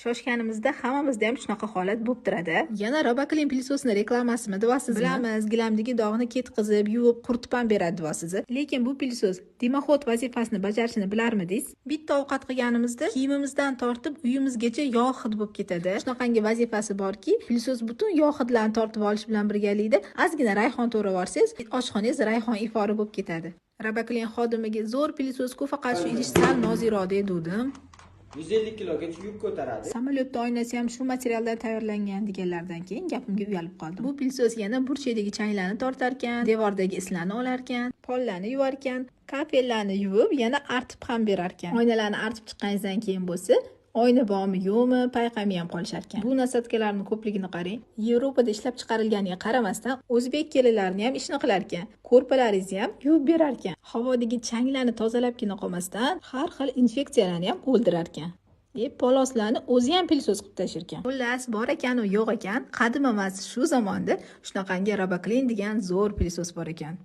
Shoshganimizda hammamizda ham shunaqa holat bo'lib turadi. Yana Robaklin pilsosini reklamasimi deyapsizmi? Bilamiz, gilamdagi dog'ni ketkizib, yuvib, quritib ham beradi deyapsiz. Lekin bu pilsos dimoxod vazifasini bajarishini bilarmidingiz? Bitta ovqat qilganimizda kiyimimizdan tortib uyimizgacha yog' hid bo'lib ketadi. Shunaqangi vazifasi borki, pilsos butun yog' hidlarni tortib olish bilan birgalikda ozgina rayhon to'rib olsangiz, oshxonangiz rayhon ifori bo'lib ketadi. Robaklin xodimiga zo'r pilsosku faqat shu idish sal noziroda edim. 150 kilogacha yuk ko'taradi. Samolyotda oynasi ham shu materialdan tayyorlangan deganlardan keyin gapimga uyalib qoldim. Bu pilsos yana burchakdagi changlarni tortar ekan, devordagi islarni olar ekan, pollarni yuvar ekan, kafellarni yuvib, yana artib ham berar ekan. Oynalarni artib chiqqaningizdan keyin bo'lsa, oyna bormi yo'qmi payqamay ham qolishar ekan. Bu nasatkalarning ko'pligini qarang. Yevropada ishlab chiqarilganiga qaramasdan o'zbek kelinlarini ham ishni qilar ekan. Ko'rpalaringizni ham yuvib berar ekan. Havodagi changlarni tozalabgina qolmasdan har xil infeksiyalarni ham o'ldirar ekan. Poloslarni o'zi ham pilsos qilib tashir ekan. Xullas, bor ekan u yo'q ekan. Qadim emas, shu zamonda shunaqangi Robaklin degan zo'r pilsos bor ekan.